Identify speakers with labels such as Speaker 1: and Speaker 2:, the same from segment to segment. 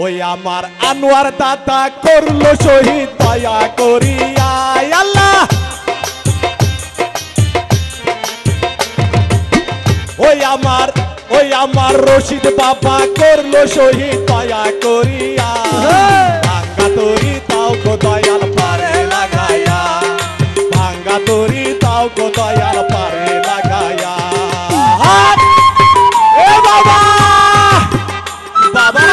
Speaker 1: ওই আমার আনোয়ার দাদা করলো শহীদ দয়া করিয়া আল্লাহ। ওই আমার রশিদ বাবা করলো শহীদ দয়া করিয়া। ভাঙ্গা তরি তাও গো দয়াল পারে লাগায়া, ভাঙ্গা তরি তাও গো দয়াল পারে লাগায়া। এ বাবা বাবা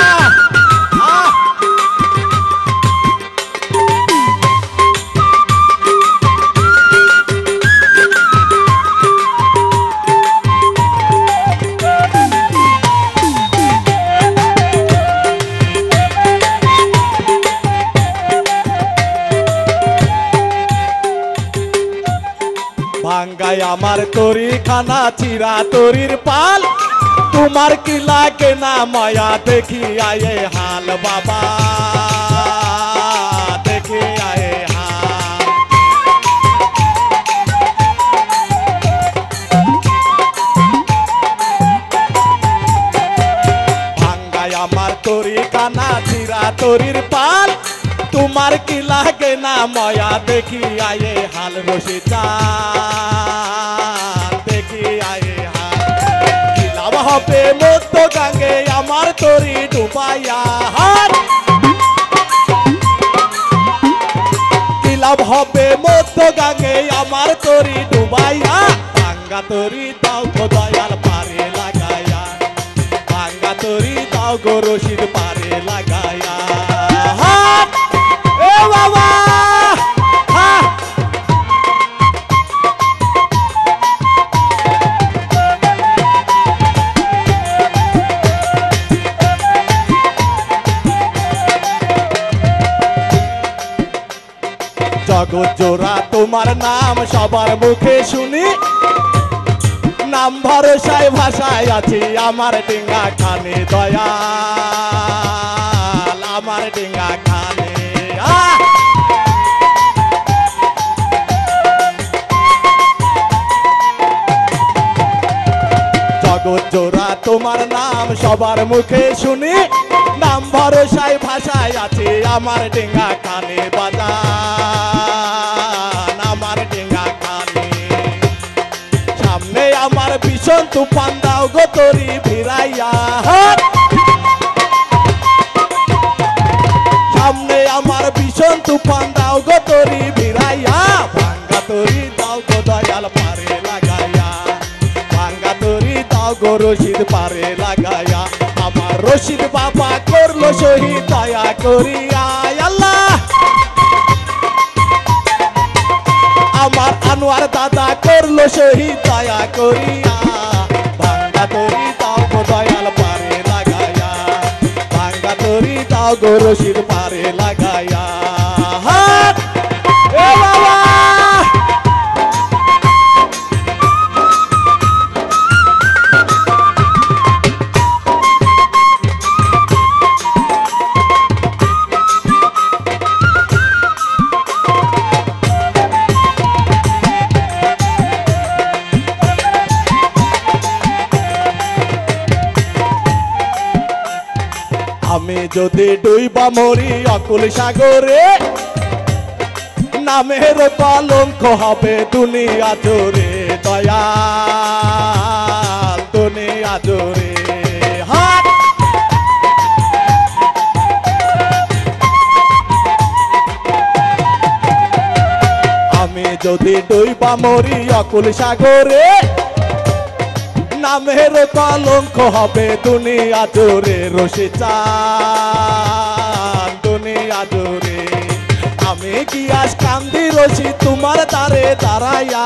Speaker 1: ভাঙ্গায় আমার তরি খানা চিরা তরির পাল, তোমার কি লাগে না মায়া দেখি আয়ে হাল বাবা, দেখি আয়ে হাল। ভাঙ্গায় আমার তরি খানা চিরা তরির পাল, তোমার কি লাগে না মায়া দেখি আয়ে হাল। রশিদ চাঁদ দেখি আয়ে হাল। কি লাভ হবে মধ্য গাঙ্গে আমার তরি ডুবাইয়া হার, কি লাভ হবে মধ্য গাঙ্গে আমার তরি ডুবাইয়া। ভাঙ্গা তরি দাও গো দয়াল পারে লাগায়া, ভাঙ্গা তরি দাও গো রশিদ পারে লাগায়া। বাবা জগৎ জোড়া তোমার নাম সবার মুখে শুনি, নাম ভরসায় ভাষায় আছি আমার ডিঙ্গা খানে দয়াল, আমার ডিঙ্গা খানে। জগৎ জোড়া তোমার নাম সবার মুখে শুনি, নাম ভরসায় ভাষায় আছে আমার ডিঙ্গা কানে বাজান, আমার ডিঙ্গা কানে। সামনে আমার ভীষণ তুফান দাও গো তরি ভিড়াইয়া, সামনে আমার ভীষণ তুফান দাও গো তরি ভিড়াইয়া। ভাঙ্গা তরি দাও গো দয়াল পারে লাগাইয়া, ভাঙ্গা তরি দাও গো রশিদ পারে লাগায়া। আমার রশিদ বাবা করলো শহীদ দয়া করিয়া আল্লাহ। আমার আনোয়ার দাদা করলো শহীদ দয়া করিয়া। ভাঙ্গা তরি দাও গো দয়াল পারে লাগায়া, ভাঙ্গা তরি দাও গো রশিদ পারে লাগায়া। এ বাবা আমি যদি ডুইবা মরি অকুল সাগরে, নামের কলঙ্ক হবে দুনিয়া জোরে দয়াল, দুনিয়া জোরে। আমি যদি ডুইবা মরি অকুল সাগরে, নামের কলঙ্ক হবে দুনিয়া জোরে। রশিদ চাঁদ দুনিয়া জোরে। আমি কি আজ কান্দি রশিদ তোমার দ্বারে দাঁড়াইয়া,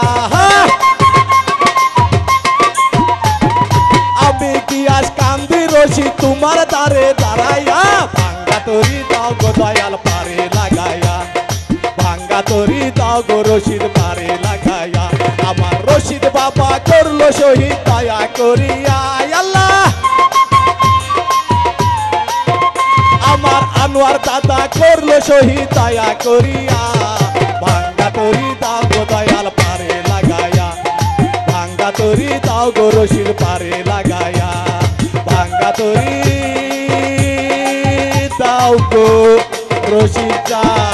Speaker 1: আমি কি আজ কান্দি রশিদ তোমার দ্বারে দাঁড়াইয়া। ভাঙ্গা তরি দাও গো দয়াল পারে লাগায়া, ভাঙ্গা তরি দাও গো রশিদ পারে লাগায়া। আমার রশিদ বাবা করলো শহীদ দয়া করিয়া আল্লাহ। আমার আনোয়ার দাদা করলো শহীদ দয়া করিয়া। ভাঙ্গা তরি দাও গো দয়াল পারে লাগায়া, ভাঙ্গা তরি দাও গো রশিদ পারে লাগায়া। ভাঙ্গা তরি দাও গো রশিদ চাচা।